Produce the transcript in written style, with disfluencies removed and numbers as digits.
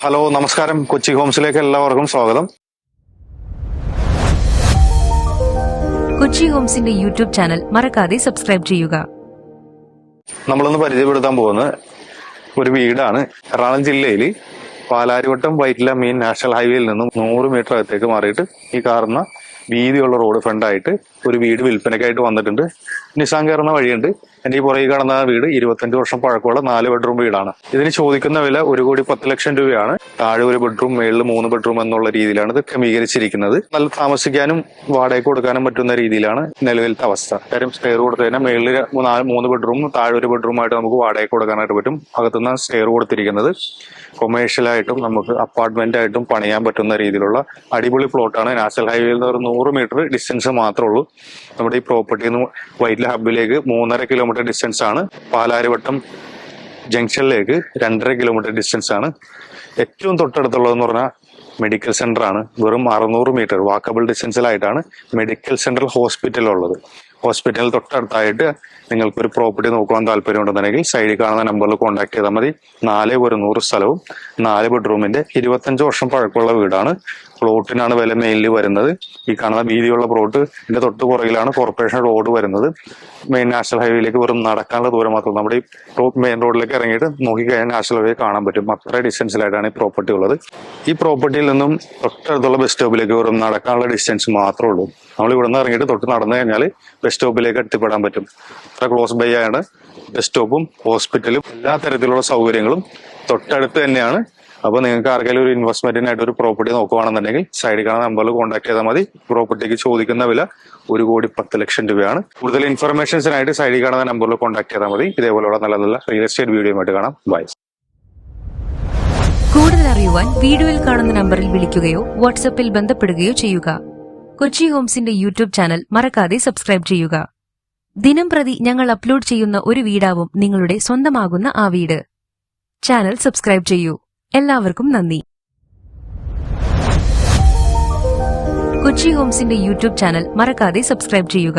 Hello നമസ്കാരം. കൊച്ചി ഹോംസിലേക്ക് എല്ലാവർക്കും സ്വാഗതം. കൊച്ചി ഹോംസിന്റെ യൂട്യൂബ് ചാനൽ മറക്കാതെ സബ്സ്ക്രൈബ് ചെയ്യുക. നമ്മളിന്ന് പരിചയപ്പെടുത്താൻ പോകുന്നത് ഒരു വീടാണ്. എറണാകുളം ജില്ലയിൽ പാലാരിവട്ടം വൈറ്റില മെയിൻ നാഷണൽ ഹൈവേയിൽ നിന്നും 100 മീറ്റർ അകത്തേക്ക് മാറിയിട്ട് ഈ കാണുന്ന വീതിയുള്ള റോഡ് ഫ്രണ്ടായിട്ട് ഒരു വീട് വിൽപ്പനയ്ക്കായിട്ട് വന്നിട്ടുണ്ട്. നിസാൻ കയറുന്ന വഴിയുണ്ട്. എന്റെ ഈ പുറകെ കാണുന്ന വീട് 25 വർഷം പഴക്കമുള്ള 4 ബെഡ്റൂം വീടാണ്. ഇതിന് ചോദിക്കുന്ന വില 1,10,00,000 രൂപയാണ്. താഴെ ഒരു ബെഡ്റൂം, മേളിൽ 3 ബെഡ്റൂം എന്നുള്ള രീതിയിലാണ് ഇത് ക്രമീകരിച്ചിരിക്കുന്നത്. നല്ല താമസിക്കാനും വാടക കൊടുക്കാനും പറ്റുന്ന രീതിയിലാണ് നിലവിലത്തെ അവസ്ഥ. കാര്യം സ്റ്റെയർ കൊടുത്തു കഴിഞ്ഞാൽ മേളിൽ 3 ബെഡ്റൂം, താഴെ ഒരു ബെഡ്റൂമായിട്ട് നമുക്ക് വാടക കൊടുക്കാനായിട്ട് പറ്റും. അകത്തുനിന്ന് സ്റ്റെയർ കൊടുത്തിരിക്കുന്നത് കൊമേഴ്ഷ്യലായിട്ടും നമുക്ക് അപ്പാർട്ട്മെന്റ് ആയിട്ടും പണിയാൻ പറ്റുന്ന രീതിയിലുള്ള അടിപൊളി പ്ലോട്ടാണ്. നാഷണൽ ഹൈവേയിൽ നിന്ന് ഒരു 100 മീറ്റർ ഡിസ്റ്റൻസ് മാത്രമേ ഉള്ളൂ. നമ്മുടെ ഈ പ്രോപ്പർട്ടിയിൽ നിന്ന് വൈറ്റില ഹബിലേക്ക് 3.5 കിലോമീറ്റർ ഡിസ്റ്റൻസ് ആണ്. പാലാരിവട്ടം ജംഗ്ഷനിലേക്ക് 2.5 കിലോമീറ്റർ ഡിസ്റ്റൻസ് ആണ്. ഏറ്റവും തൊട്ടടുത്തുള്ളതെന്ന് പറഞ്ഞാൽ മെഡിക്കൽ സെന്റർ ആണ്. വെറും 600 മീറ്റർ വാക്കബിൾ ഡിസ്റ്റൻസിലായിട്ടാണ് മെഡിക്കൽ സെന്റർ ഹോസ്പിറ്റൽ ഉള്ളത്. ഹോസ്പിറ്റലിൽ തൊട്ടടുത്തായിട്ട് നിങ്ങൾക്ക് ഒരു പ്രോപ്പർട്ടി നോക്കുവാൻ താല്പര്യമുണ്ടെന്നുണ്ടെങ്കിൽ സൈഡിൽ കാണുന്ന നമ്പറിൽ കോൺടാക്ട് ചെയ്താൽ മതി. 4/100 സ്ഥലവും 4 ബെഡ്റൂമിന്റെ 25 വർഷം പഴക്കമുള്ള വീടാണ്. പ്ലോട്ടിനാണ് വില മെയിനിൽ വരുന്നത്. ഈ കാണുന്ന വീതിയുള്ള പ്ലോട്ട് ഇതിന്റെ തൊട്ട് പുറകിലാണ് കോർപ്പറേഷൻ റോഡ് വരുന്നത്. മെയിൻ നാഷണൽ ഹൈവേയിലേക്ക് വെറും നടക്കാനുള്ള ദൂരം മാത്രം. നമ്മുടെ ഈ മെയിൻ റോഡിലേക്ക് ഇറങ്ങിയിട്ട് നോക്കിക്കഴിഞ്ഞാൽ നാഷണൽ ഹൈവേ കാണാൻ പറ്റും. അത്ര ഡിസ്റ്റൻസിലായിട്ടാണ് ഈ പ്രോപ്പർട്ടി ഉള്ളത്. ഈ പ്രോപ്പർട്ടിയിൽ നിന്നും തൊട്ടടുത്തുള്ള ബസ് സ്റ്റോപ്പിലേക്ക് വെറും നടക്കാനുള്ള ഡിസ്റ്റൻസ് മാത്രമേ ഉള്ളൂ. നമ്മൾ ഇവിടുന്ന് ഇറങ്ങിയിട്ട് തൊട്ട് നടന്നു കഴിഞ്ഞാൽ ബസ് സ്റ്റോപ്പിലേക്ക് എത്തിപ്പെടാൻ പറ്റും. അത്ര ക്ലോസ് ബൈ ആണ് ബസ് സ്റ്റോപ്പും ഹോസ്പിറ്റലും എല്ലാ തരത്തിലുള്ള സൗകര്യങ്ങളും തൊട്ടടുത്ത് തന്നെയാണ്. അപ്പൊ നിങ്ങൾക്ക് ആർക്കെങ്കിലും ഒരു ഇൻവെസ്റ്റ്മെന്റിനായിട്ട് ഒരു പ്രോപ്പർട്ടി നോക്കുകയാണെന്നുണ്ടെങ്കിൽ സൈഡിൽ കാണുന്ന നമ്പറിൽ കോൺടാക്ട് ചെയ്താൽ മതി. പ്രോപ്പർട്ടിക്ക് ചോദിക്കുന്ന വില 1,10,00,000 രൂപയാണ്. കൂടുതൽ ഇൻഫർമേഷൻസിനായിട്ട് സൈഡിൽ കാണുന്ന നമ്പറിൽ കോൺടാക്ട് ചെയ്താൽ മതി. ഇതേപോലെയുള്ള നല്ല നല്ല റിയൽ എസ്റ്റേറ്റ് വീഡിയോയുമായിട്ട് കാണാം. ബൈ. കൂടുതൽ അറിയുവാൻ വീഡിയോയിൽ കാണുന്ന നമ്പറിൽ വിളിക്കുകയോ വാട്സ്ആപ്പിൽ ബന്ധപ്പെടുകയോ ചെയ്യുക. കൊച്ചി ഹോംസിന്റെ യൂട്യൂബ് ചാനൽ മറക്കാതെ സബ്സ്ക്രൈബ് ചെയ്യുക. ദിനം പ്രതി ഞങ്ങൾ അപ്ലോഡ് ചെയ്യുന്ന ഒരു വീടാവും നിങ്ങളുടെ സ്വന്തമാകുന്ന ആ വീട്. ചാനൽ സബ്സ്ക്രൈബ് ചെയ്യൂ. എല്ലാവർക്കും നന്ദി. കൊച്ചി ഹോംസിന്റെ യൂട്യൂബ് ചാനൽ മറക്കാതെ സബ്സ്ക്രൈബ് ചെയ്യുക.